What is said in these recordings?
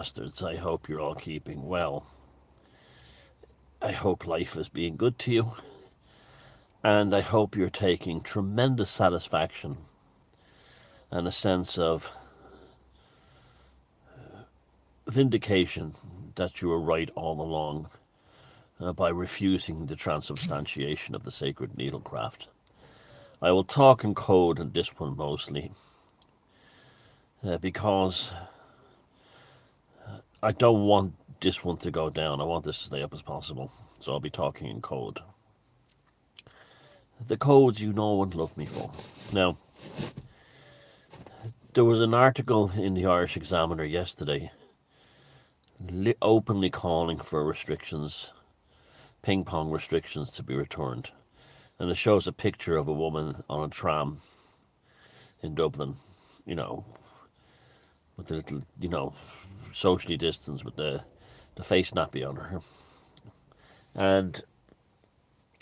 Bastards, I hope you're all keeping well. I hope life is being good to you, and I hope you're taking tremendous satisfaction and a sense of vindication that you were right all along by refusing the transubstantiation of the sacred needlecraft. I will talk in code in this one mostly because I don't want this one to go down. I want this to stay up as possible, so I'll be talking in code. The codes you know and love me for. Now, there was an article in the Irish Examiner yesterday openly calling for restrictions, ping pong restrictions, to be returned. And it shows a picture of a woman on a tram in Dublin, with the little, socially distanced with the face nappy on her. And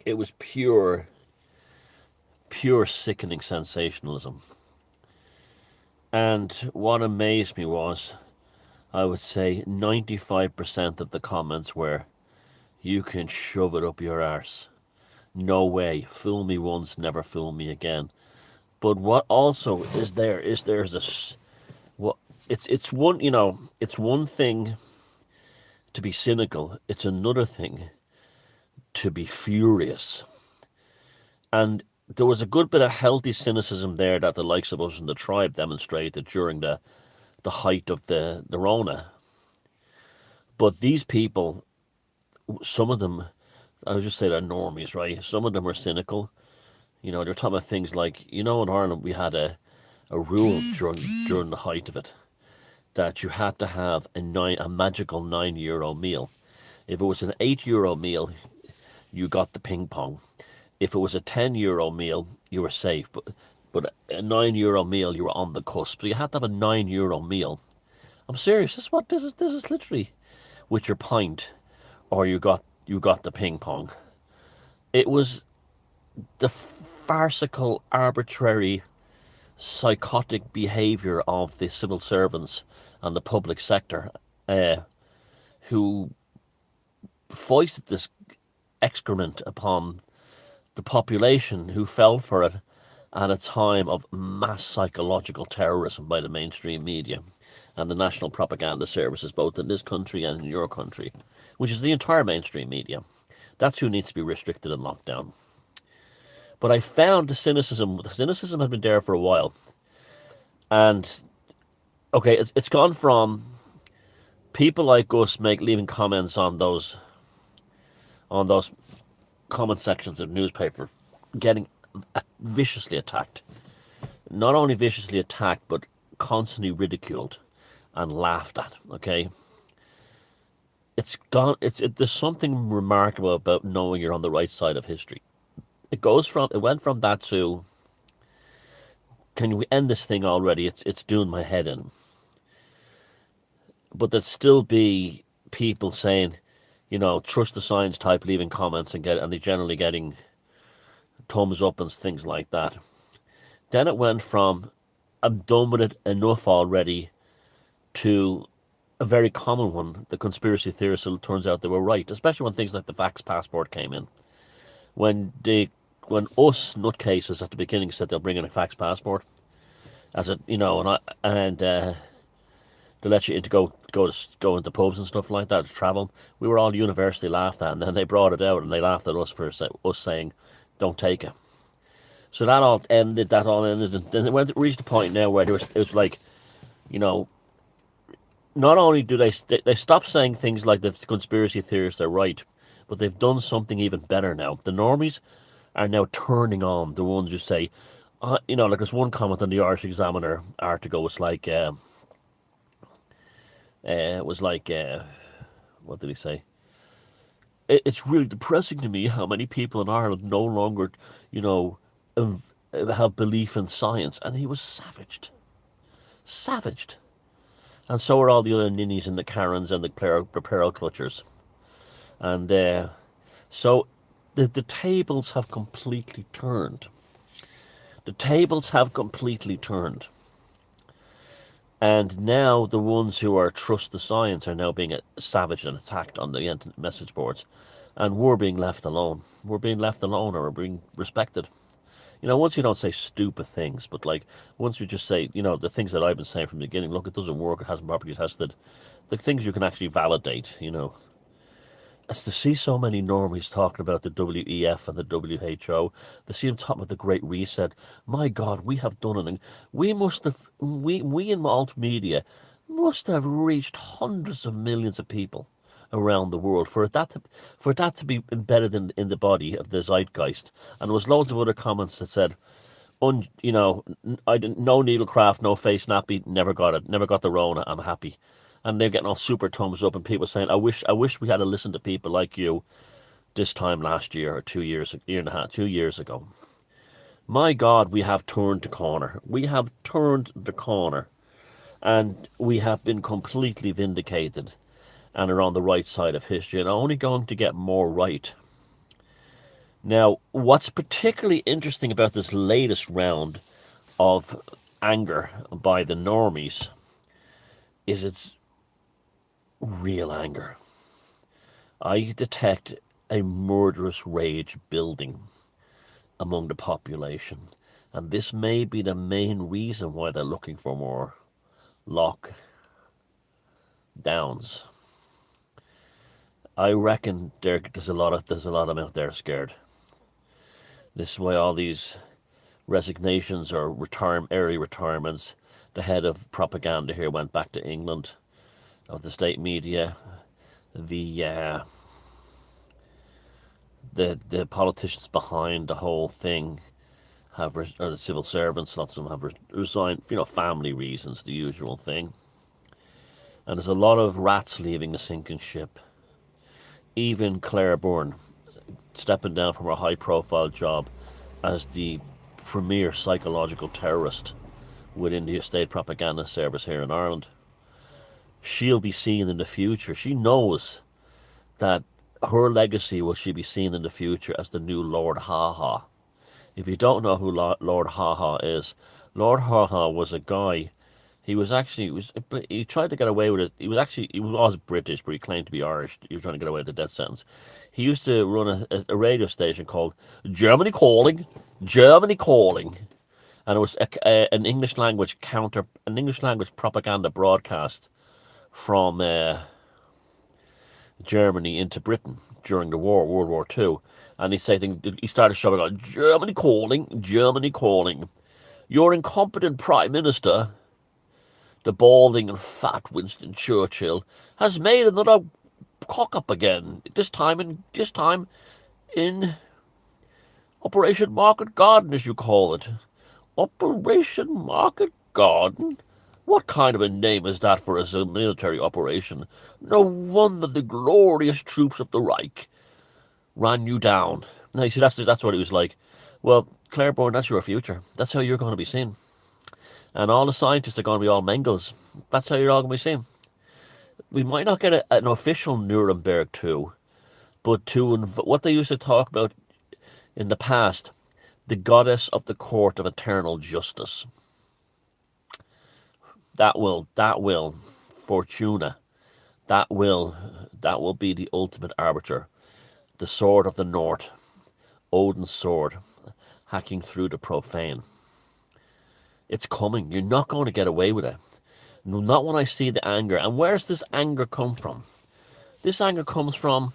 it was pure sickening sensationalism. And what amazed me was, I would say 95% of the comments were, "You can shove it up your arse. No way. Fool me once, never fool me again." But what also is there's this, what it's one thing to be cynical. It's another thing to be furious. And there was a good bit of healthy cynicism there that the likes of us in the tribe demonstrated during the height of the Rona. But these people, some of them, I would just say they're normies, right? Some of them are cynical. They're talking about things like, in Ireland we had a rule during the height of it that you had to have a magical €9 meal. If it was an €8 meal, you got the ping pong. If it was a €10 meal, you were safe. But a €9 meal, you were on the cusp. So you had to have a €9 meal. I'm serious. This is literally with your pint, or you got the ping pong. It was the farcical, arbitrary, psychotic behaviour of the civil servants and the public sector, who foisted this excrement upon the population, who fell for it at a time of mass psychological terrorism by the mainstream media and the national propaganda services, both in this country and in your country, which is the entire mainstream media. That's who needs to be restricted and locked down. But I found the cynicism had been there for a while. And, okay, it's gone from people like us leaving comments on those comment sections of newspaper getting viciously attacked. Not only viciously attacked, but constantly ridiculed and laughed at, okay? There's something remarkable about knowing you're on the right side of history. It went from that to, can we end this thing already? It's doing my head in. But there'd still be people saying, trust the science type, leaving comments and they generally getting thumbs up and things like that. Then it went from, I'm done with it, enough already, to a very common one. The conspiracy theorists, it turns out they were right, especially when things like the vax passport came in. When us nutcases at the beginning said they'll bring in a vax passport, as a and to let you in to go into pubs and stuff like that, to travel, we were all universally laughed at, and then they brought it out and they laughed at us for us saying, "Don't take it." So that all ended, and then it reached a point now where it was like, not only do they stop saying things like the conspiracy theorists are right, but they've done something even better now. The normies are now turning on the ones who say, like there's one comment on the Irish Examiner article was like, what did he say? It's really depressing to me how many people in Ireland no longer, have belief in science. And he was savaged. And so are all the other ninnies and the Karens and the pearl clutchers. And so the tables have completely turned. And now the ones who are trust the science are now being savaged and attacked on the internet message boards. And we're being left alone. We're being left alone, or we're being respected. Once you don't say stupid things, but like once you just say, the things that I've been saying from the beginning, look, it doesn't work, it hasn't properly tested, the things you can actually validate. It's to see so many normies talking about the WEF and the WHO, to see them talking about the Great Reset. My God, we have done it. We must have, we in multimedia must have reached hundreds of millions of people around the world for that to be embedded in the body of the zeitgeist. And there was loads of other comments that said, I didn't, no needlecraft, no face nappy, never got it, never got the Rona, I'm happy. And they're getting all super thumbs up, and people saying, I wish we had to listen to people like you this time last year, or 2 years, a year and a half, 2 years ago. My God, we have turned the corner. We have turned the corner, and we have been completely vindicated and are on the right side of history, and only going to get more right. Now, what's particularly interesting about this latest round of anger by the normies is it's real anger. I detect a murderous rage building among the population, and this may be the main reason why they're looking for more lockdowns. I reckon there's a lot of them out there scared. This is why all these resignations or early retirements. The head of propaganda here went back to England, of the state media. The politicians behind the whole thing or the civil servants, lots of them have resigned, family reasons, the usual thing. And there's a lot of rats leaving the sinking ship. Even Claire Byrne, stepping down from her high-profile job as the premier psychological terrorist within the state propaganda service here in Ireland. She'll be seen in the future. She knows that her legacy will she be seen in the future as the new Lord Ha-Ha. If you don't know who Lord Ha-Ha is, Lord Ha-Ha was a guy. He tried to get away with it. He was British, but he claimed to be Irish. He was trying to get away with the death sentence. He used to run a radio station called Germany Calling, Germany Calling, and it was an English language propaganda broadcast from Germany into Britain during the war, World War II. And he started shouting out, Germany Calling, Germany Calling. Your incompetent Prime Minister, the balding and fat Winston Churchill, has made another cock up again. This time in Operation Market Garden, as you call it. Operation Market Garden? What kind of a name is that for a military operation? No wonder the glorious troops of the Reich ran you down. Now, you see, that's what he was like. Well, Claire Byrne, that's your future. That's how you're going to be seen. And all the scientists are going to be all Mengels. That's how you're all going to be seen. We might not get an official Nuremberg too, but what they used to talk about in the past, the goddess of the court of eternal justice. That will, Fortuna, that will be the ultimate arbiter. The sword of the North, Odin's sword, hacking through the profane. It's coming. You're not going to get away with it. No, not when I see the anger. And where's this anger come from? This anger comes from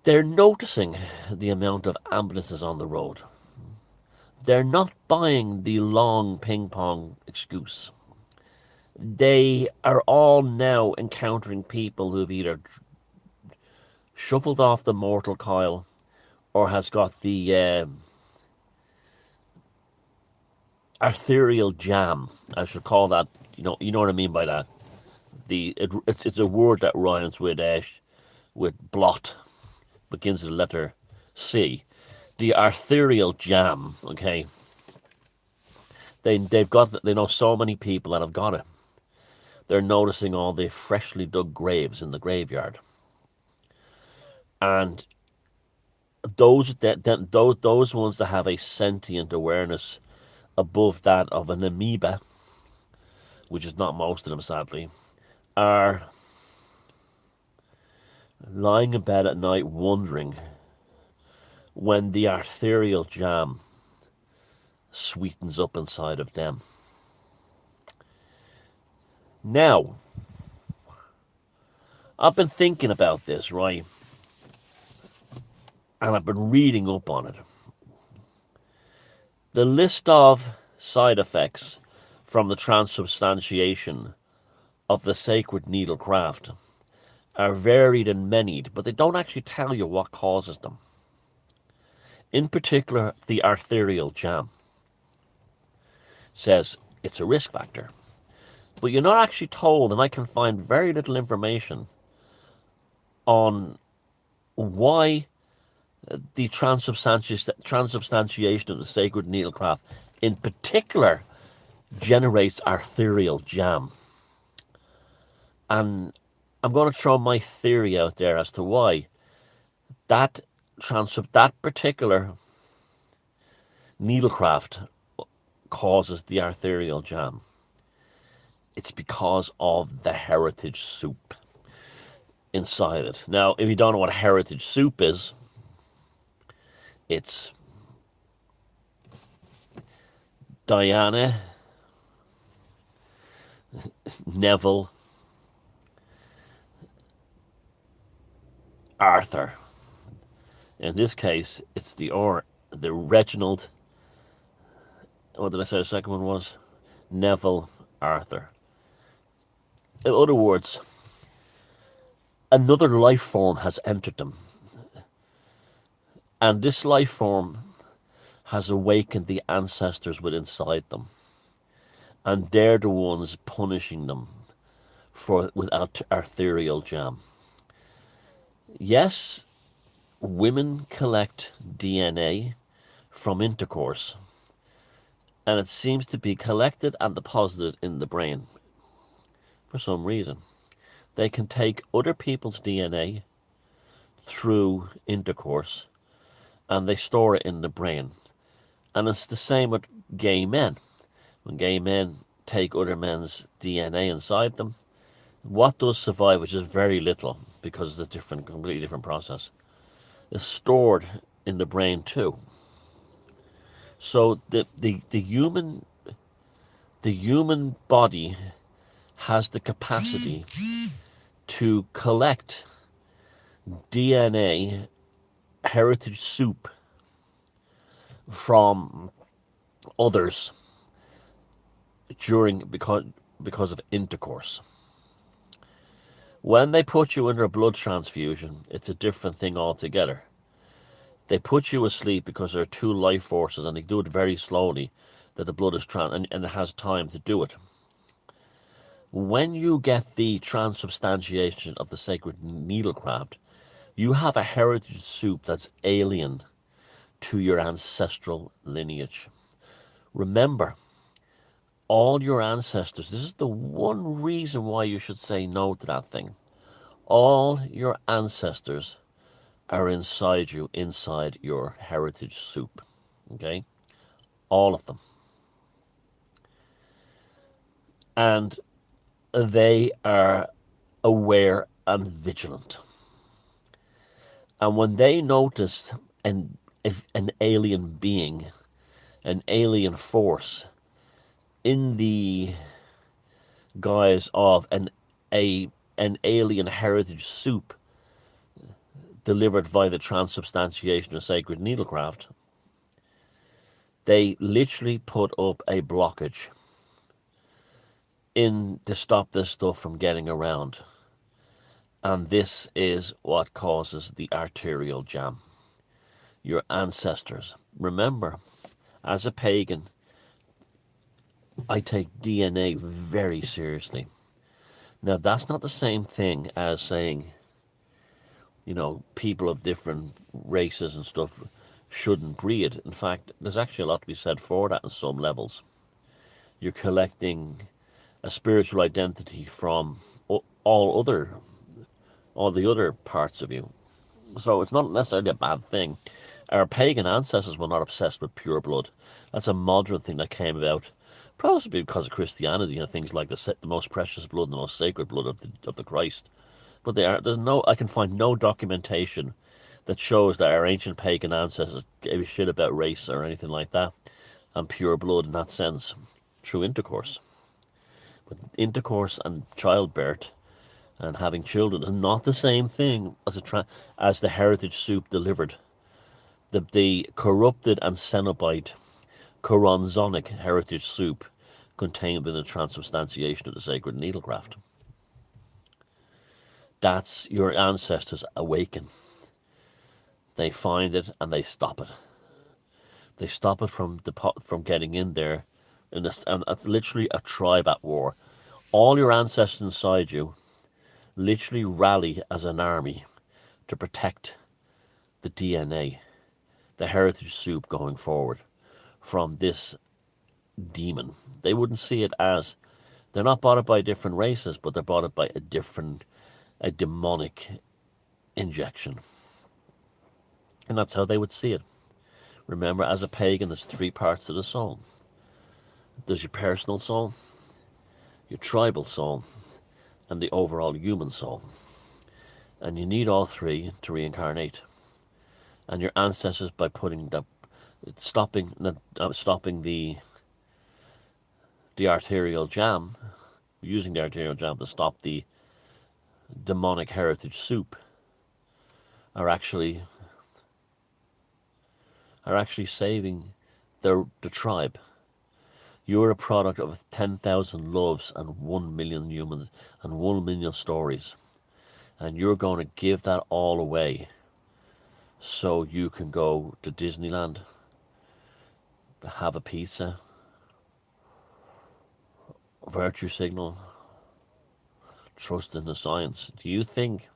they're noticing the amount of ambulances on the road. They're not buying the long ping pong excuse. They are all now encountering people who've either shuffled off the mortal coil or has got the arterial jam. I should call that. You know what I mean by that. It's a word that rhymes with blot, begins with the letter C. The arterial jam. Okay. They know so many people that have got it. They're noticing all the freshly dug graves in the graveyard, and those ones that have a sentient awareness above that of an amoeba which is not most of them sadly, are lying in bed at night wondering when the arterial jam sweetens up inside of them. Now, I've been thinking about this, right? And I've been reading up on it. The list of side effects from the transubstantiation of the sacred needlecraft are varied and many, but they don't actually tell you what causes them. In particular, the arterial jam says it's a risk factor. But you're not actually told, and I can find very little information on why the transubstantiation of the sacred needlecraft in particular generates arterial jam. And I'm going to throw my theory out there as to why that particular needlecraft causes the arterial jam. It's because of the heritage soup inside it. Now, if you don't know what heritage soup is, it's Diana, Neville, Arthur. In this case, it's the Reginald. What did I say the second one was? Neville, Arthur. In other words, another life form has entered them. And this life form has awakened the ancestors within inside them. And they're the ones punishing them with arterial jam. Yes, women collect DNA from intercourse. And it seems to be collected and deposited in the brain for some reason. They can take other people's DNA through intercourse and they store it in the brain. And it's the same with gay men. When gay men take other men's DNA inside them, what does survive, which is very little because it's a completely different process, is stored in the brain too. So the human body has the capacity to collect DNA heritage soup from others because of intercourse. When they put you under a blood transfusion, it's a different thing altogether. They put you asleep because there are two life forces, and they do it very slowly, that the blood is and it has time to do it. When you get the transubstantiation of the sacred needlecraft, you have a heritage soup that's alien to your ancestral lineage. Remember, all your ancestors, this is the one reason why you should say no to that thing. All your ancestors are inside you, inside your heritage soup. Okay? All of them. And they are aware and vigilant. And when they notice an alien being, an alien force, in the guise of an alien heritage soup delivered via the transubstantiation of sacred needlecraft, they literally put up a blockage to stop this stuff from getting around. And this is what causes the arterial jam. Your ancestors. Remember, as a pagan, I take DNA very seriously. Now, that's not the same thing as saying, people of different races and stuff shouldn't breed. In fact, there's actually a lot to be said for that on some levels. You're collecting a spiritual identity from all the other parts of you. So it's not necessarily a bad thing. Our pagan ancestors were not obsessed with pure blood. That's a modern thing that came about Possibly because of Christianity and things like the most precious blood, the most sacred blood of the Christ. But I can find no documentation that shows that our ancient pagan ancestors gave a shit about race or anything like that, and pure blood in that sense, through intercourse. But intercourse and childbirth and having children is not the same thing as the heritage soup delivered. The corrupted and cenobite Choronzonic heritage soup contained in the transubstantiation of the sacred needlecraft. That's your ancestors awaken. They find it and they stop it. They stop it from getting in there, and it's literally a tribe at war. All your ancestors inside you literally rally as an army to protect the DNA, the heritage soup going forward from this demon. They wouldn't see it as, they're not bought it by different races, but they're bought it by a demonic injection. And that's how they would see it. Remember, as a pagan, there's three parts to the soul. There's your personal soul, your tribal soul, and the overall human soul. And you need all three to reincarnate. And your ancestors, by stopping the arterial jam, using the arterial jam to stop the demonic heritage soup, are actually saving the tribe. You're a product of 10,000 loves and 1 million humans and 1 million stories. And you're going to give that all away so you can go to Disneyland, have a pizza, virtue signal, trust in the science. Do you think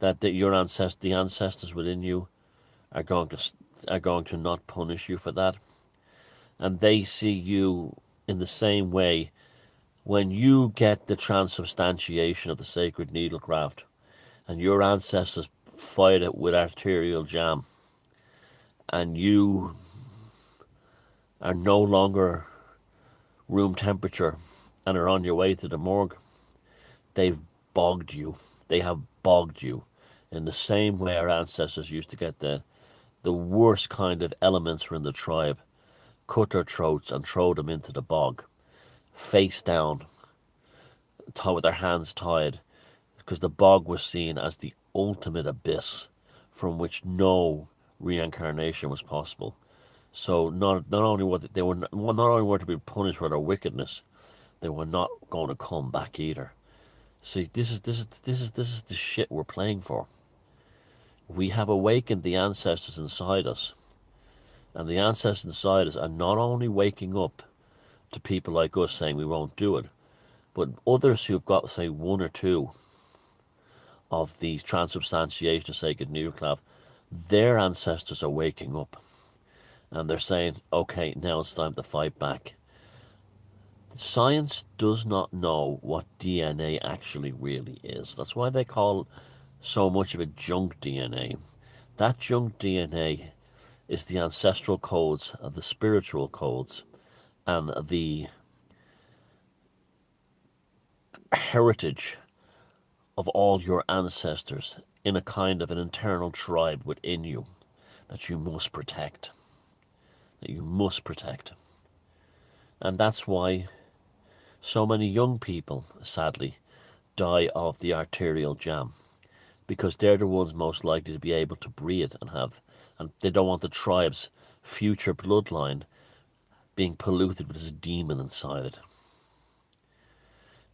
that the ancestors within you are going to not punish you for that? And they see you in the same way when you get the transubstantiation of the sacred needlecraft and your ancestors fight it with arterial jam and you are no longer room temperature and are on your way to the morgue. They've bogged you. They have bogged you in the same way our ancestors used to get the worst kind of elements from the tribe, cut their throats and throw them into the bog, face down, with their hands tied, because the bog was seen as the ultimate abyss from which no reincarnation was possible. So not only were to be punished for their wickedness, they were not going to come back either. See, this is the shit we're playing for. We have awakened the ancestors inside us, and the ancestors inside us are not only waking up to people like us saying we won't do it, but others who've got, say, one or two of these transubstantiation of sacred needlecraft, their ancestors are waking up, and they're saying, okay, now it's time to fight back. Science does not know what DNA actually really is. That's why they call so much of it junk DNA. That junk DNA is the ancestral codes, the spiritual codes, and the heritage of all your ancestors in a kind of an internal tribe within you that you must protect. And that's why so many young people, sadly, die of the arterial jam, because they're the ones most likely to be able to breed and they don't want the tribe's future bloodline being polluted with this demon inside it.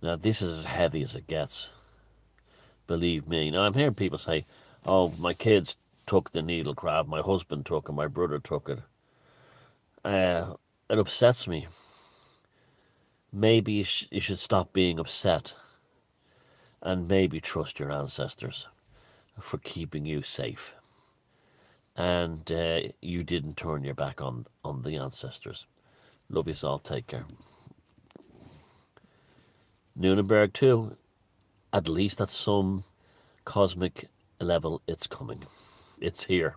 Now, this is as heavy as it gets. Believe me. Now, I'm hearing people say, oh, my kids took the needlecraft, my husband took it, my brother took it. It upsets me. Maybe you should stop being upset and maybe trust your ancestors for keeping you safe. And you didn't turn your back on the ancestors. Love you all. Take care. Nuremberg too. At least at some cosmic level, it's coming. It's here.